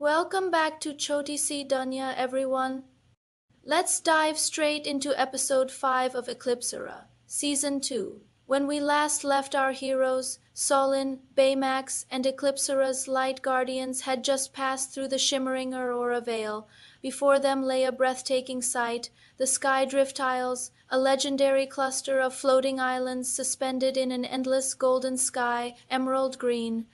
Welcome back to Choti Si Dunya, everyone. Let's dive straight into episode 5 of Eclipsera, season 2. When we last left our heroes, Solin, Baymax, and Eclipsera's light guardians had just passed through the shimmering Aurora Veil. Before them lay a breathtaking sight, the Skydrift Isles, a legendary cluster of floating islands suspended in an endless golden sky, emerald green.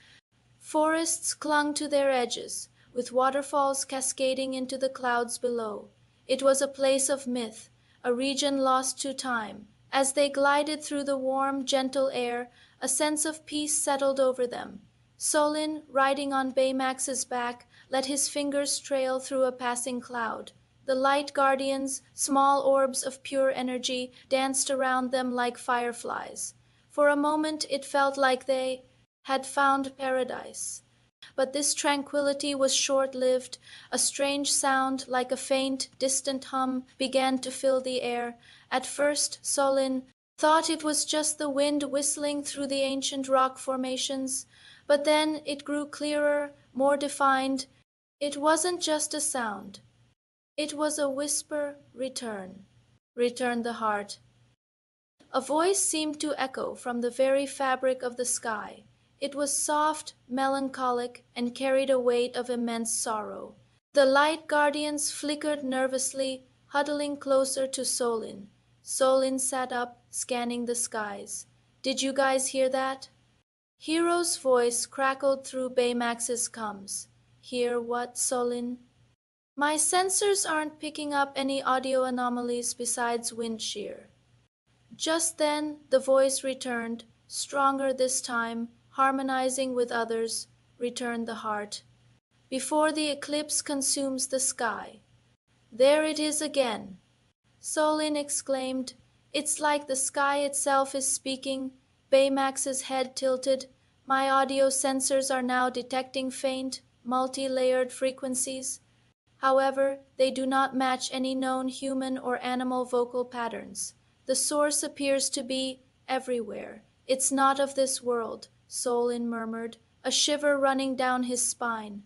Forests clung to their edges, with waterfalls cascading into the clouds below. It was a place of myth, a region lost to time. As they glided through the warm, gentle air, a sense of peace settled over them. Solin, riding on Baymax's back, let his fingers trail through a passing cloud. The light guardians, small orbs of pure energy, danced around them like fireflies. For a moment it felt like they had found paradise. But this tranquility was short-lived. A strange sound, like a faint, distant hum, began to fill the air. At first, Solin thought it was just the wind whistling through the ancient rock formations, but then it grew clearer, more defined. It wasn't just a sound. It was a whisper, return. Returned the heart. A voice seemed to echo from the very fabric of the sky. It was soft, melancholic, and carried a weight of immense sorrow. The light guardians flickered nervously, huddling closer to Solin. Solin sat up, scanning the skies. "Did you guys hear that?" Hiro's voice crackled through Baymax's comms. "Hear what, Solin?" "My sensors aren't picking up any audio anomalies besides wind shear." Just then the voice returned, stronger this time, harmonizing with others, returned the heart. "Before the eclipse consumes the sky." "There it is again!" Solin exclaimed. "It's like the sky itself is speaking." Baymax's head tilted. "My audio sensors are now detecting faint, multi-layered frequencies. However, they do not match any known human or animal vocal patterns. The source appears to be everywhere. It's not of this world," Solin murmured, a shiver running down his spine.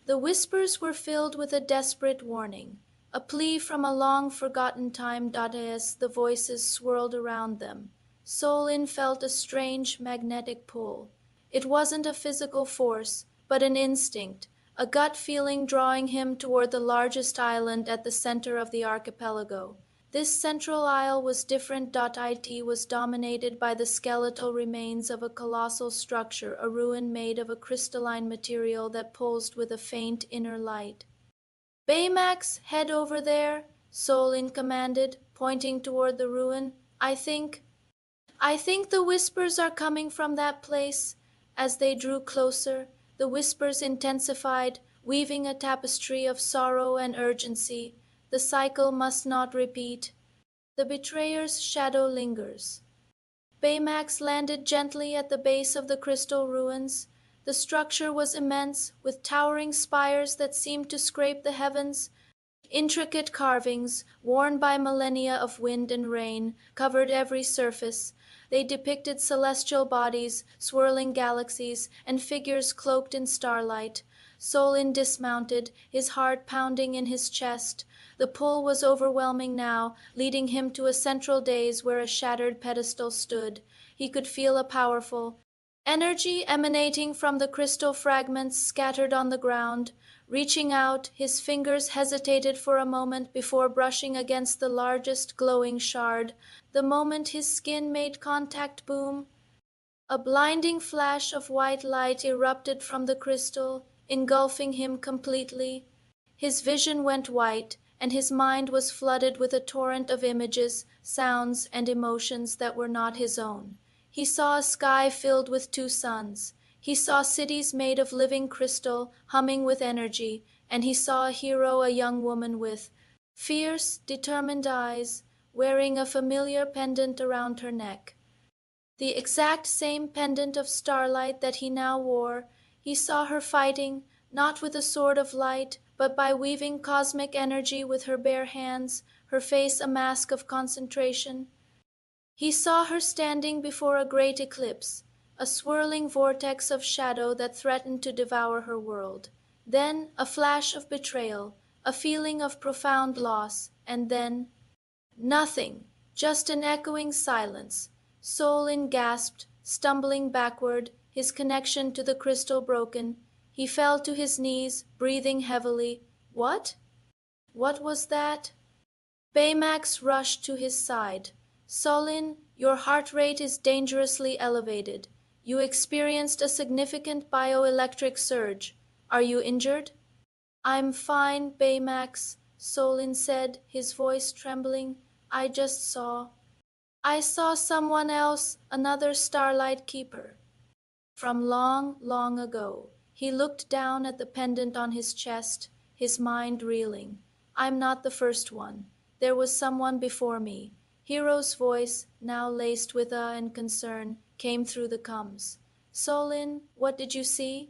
The whispers were filled with a desperate warning, a plea from a long-forgotten time. As the voices swirled around them, Solin felt a strange magnetic pull. It wasn't a physical force, but an instinct, a gut feeling drawing him toward the largest island at the center of the archipelago. This central isle was different. It was dominated by the skeletal remains of a colossal structure, a ruin made of a crystalline material that pulsed with a faint inner light. "Baymax, head over there," Solin commanded, pointing toward the ruin. I think the whispers are coming from that place." As they drew closer, the whispers intensified, weaving a tapestry of sorrow and urgency. The cycle must not repeat. The betrayer's shadow lingers. Baymax landed gently at the base of the crystal ruins. The structure was immense, with towering spires that seemed to scrape the heavens. Intricate carvings, worn by millennia of wind and rain, covered every surface. They depicted celestial bodies, swirling galaxies, and figures cloaked in starlight. Solin dismounted, his heart pounding in his chest. The pull was overwhelming now, leading him to a central daze where a shattered pedestal stood. He could feel a powerful energy emanating from the crystal fragments scattered on the ground. Reaching out, his fingers hesitated for a moment before brushing against the largest glowing shard. The moment his skin made contact, boom! A blinding flash of white light erupted from the crystal, engulfing him completely. His vision went white, and his mind was flooded with a torrent of images, sounds, and emotions that were not his own. He saw a sky filled with two suns. He saw cities made of living crystal, humming with energy, and he saw a Hiro, a young woman with fierce, determined eyes, wearing a familiar pendant around her neck. The exact same pendant of starlight that he now wore. He saw her fighting, not with a sword of light, but by weaving cosmic energy with her bare hands, her face a mask of concentration. He saw her standing before a great eclipse, a swirling vortex of shadow that threatened to devour her world. Then a flash of betrayal, a feeling of profound loss, and then nothing, just an echoing silence. Solin gasped, stumbling backward, his connection to the crystal broken. He fell to his knees, breathing heavily. What? What was that? Baymax rushed to his side. Solin, your heart rate is dangerously elevated. You experienced a significant bioelectric surge. Are you injured? I'm fine, Baymax, Solin said, his voice trembling. I saw someone else, another Starlight Keeper. From long, long ago. He looked down at the pendant on his chest, his mind reeling. I'm not the first one. There was someone before me. Hiro's voice, now laced with awe and concern, came through the coms. Solin, what did you see?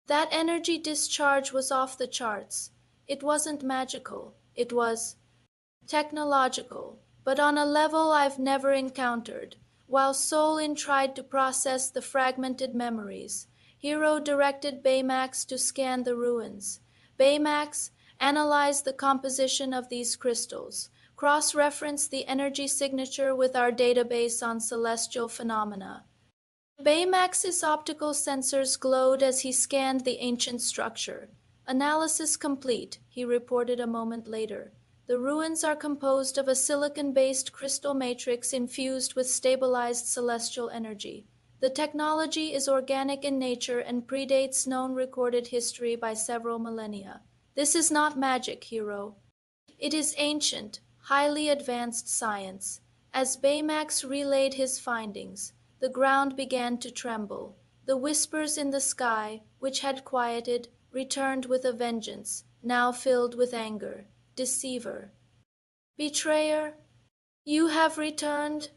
That energy discharge was off the charts. It wasn't magical. It was technological, but on a level I've never encountered. While Solin tried to process the fragmented memories, Hiro directed Baymax to scan the ruins. Baymax analyzed the composition of these crystals, cross-referenced the energy signature with our database on celestial phenomena. Baymax's optical sensors glowed as he scanned the ancient structure. Analysis complete, he reported a moment later. The ruins are composed of a silicon-based crystal matrix infused with stabilized celestial energy. The technology is organic in nature and predates known recorded history by several millennia. This is not magic, Hiro. It is ancient, highly advanced science. As Baymax relayed his findings, the ground began to tremble. The whispers in the sky, which had quieted, returned with a vengeance, now filled with anger. Deceiver. Betrayer, you have returned.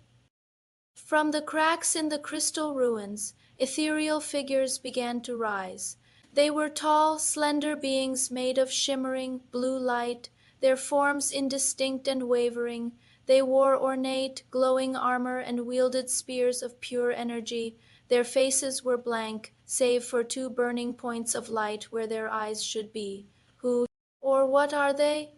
From the cracks in the crystal ruins, ethereal figures began to rise. They were tall, slender beings made of shimmering, blue light, their forms indistinct and wavering. They wore ornate, glowing armor and wielded spears of pure energy. Their faces were blank, save for two burning points of light where their eyes should be. Who or what are they?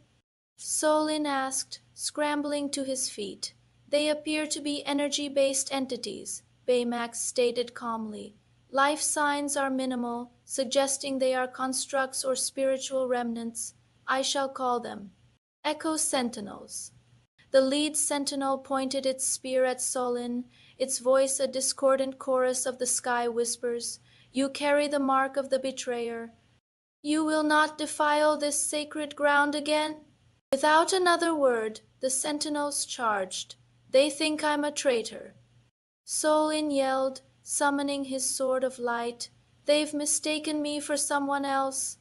Solin asked, scrambling to his feet. They appear to be energy-based entities, Baymax stated calmly. Life signs are minimal, suggesting they are constructs or spiritual remnants. I shall call them Echo Sentinels. The lead sentinel pointed its spear at Solin, its voice a discordant chorus of the sky whispers. You carry the mark of the betrayer. You will not defile this sacred ground again? Without another word, the sentinels charged. They think I'm a traitor. Solin yelled, summoning his sword of light. They've mistaken me for someone else.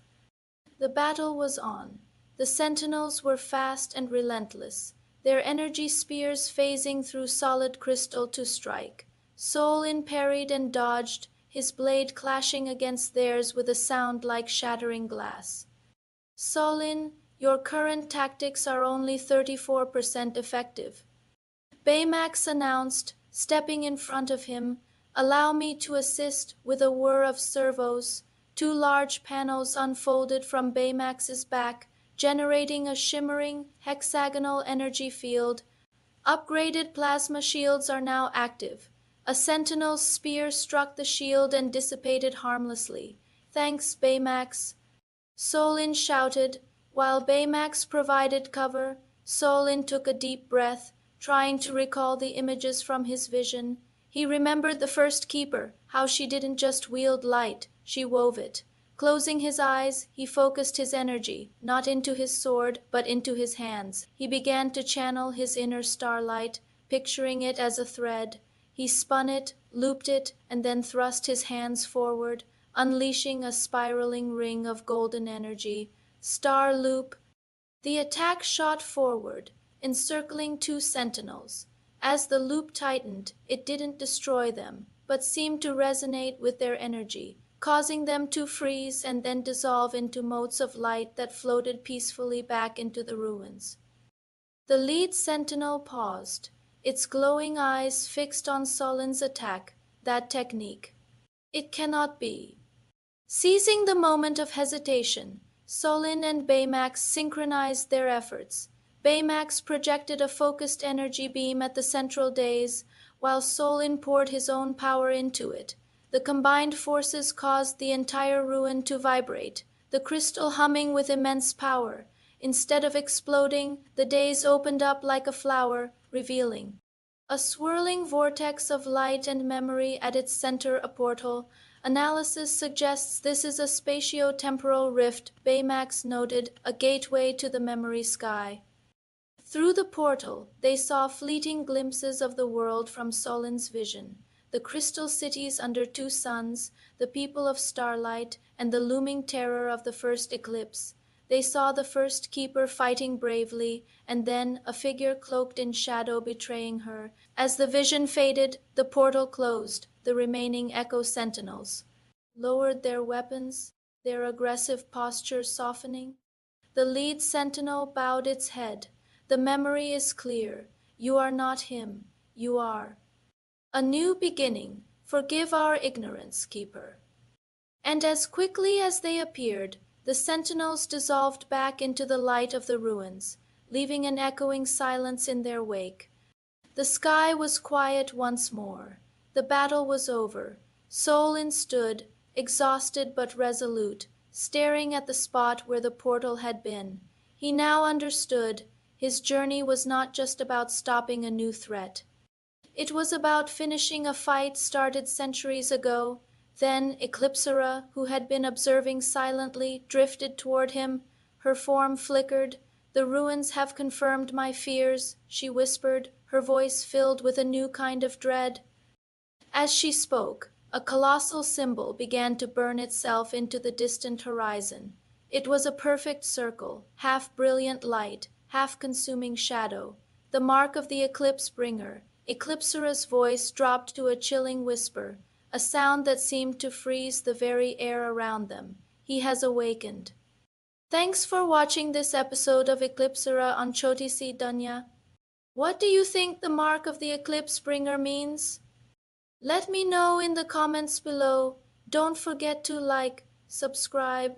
The battle was on. The sentinels were fast and relentless, their energy spears phasing through solid crystal to strike. Solin parried and dodged, his blade clashing against theirs with a sound like shattering glass. Solin, your current tactics are only 34% effective. Baymax announced, stepping in front of him. Allow me to assist. With a whir of servos. Two large panels unfolded from Baymax's back, generating a shimmering, hexagonal energy field. Upgraded plasma shields are now active. A sentinel's spear struck the shield and dissipated harmlessly. Thanks, Baymax. Solin shouted. While Baymax provided cover, Solin took a deep breath, trying to recall the images from his vision. He remembered the first keeper, how she didn't just wield light, she wove it. Closing his eyes, he focused his energy, not into his sword, but into his hands. He began to channel his inner starlight, picturing it as a thread. He spun it, looped it, and then thrust his hands forward, unleashing a spiraling ring of golden energy. Star loop. The attack shot forward, encircling two sentinels. As the loop tightened, it didn't destroy them, but seemed to resonate with their energy, causing them to freeze and then dissolve into motes of light that floated peacefully back into the ruins. The lead sentinel paused, its glowing eyes fixed on Solin's attack, that technique. It cannot be. Seizing the moment of hesitation, Solin and Baymax synchronized their efforts. Baymax projected a focused energy beam at the central dais, while Solin poured his own power into it. The combined forces caused the entire ruin to vibrate, the crystal humming with immense power. Instead of exploding, the dais opened up like a flower, revealing a swirling vortex of light and memory at its center, a portal. Analysis suggests this is a spatio-temporal rift, Baymax noted, a gateway to the memory sky. Through the portal, they saw fleeting glimpses of the world from Solin's vision. The crystal cities under two suns, the people of Starlight, and the looming terror of the first eclipse. They saw the first keeper fighting bravely, and then a figure cloaked in shadow betraying her. As the vision faded, the portal closed. The remaining Echo Sentinels lowered their weapons, their aggressive posture softening. The lead sentinel bowed its head. The memory is clear. You are not him. You are a new beginning. Forgive our ignorance, Keeper. And as quickly as they appeared, the sentinels dissolved back into the light of the ruins, leaving an echoing silence in their wake. The sky was quiet once more. The battle was over. Solin stood, exhausted but resolute, staring at the spot where the portal had been. He now understood. His journey was not just about stopping a new threat. It was about finishing a fight started centuries ago. Then Eclipsera, who had been observing silently, drifted toward him. Her form flickered. "The ruins have confirmed my fears," she whispered, her voice filled with a new kind of dread. As she spoke, a colossal symbol began to burn itself into the distant horizon. It was a perfect circle, half brilliant light, half consuming shadow. The mark of the eclipse bringer. Eclipsera's voice dropped to a chilling whisper, a sound that seemed to freeze the very air around them. He has awakened. Thanks for watching this episode of Eclipsera on Choti Si Dunya. What do you think the mark of the eclipse bringer means? Let me know in the comments below. Don't forget to like, subscribe,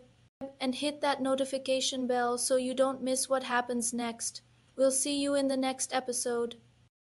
and hit that notification bell so you don't miss what happens next. We'll see you in the next episode.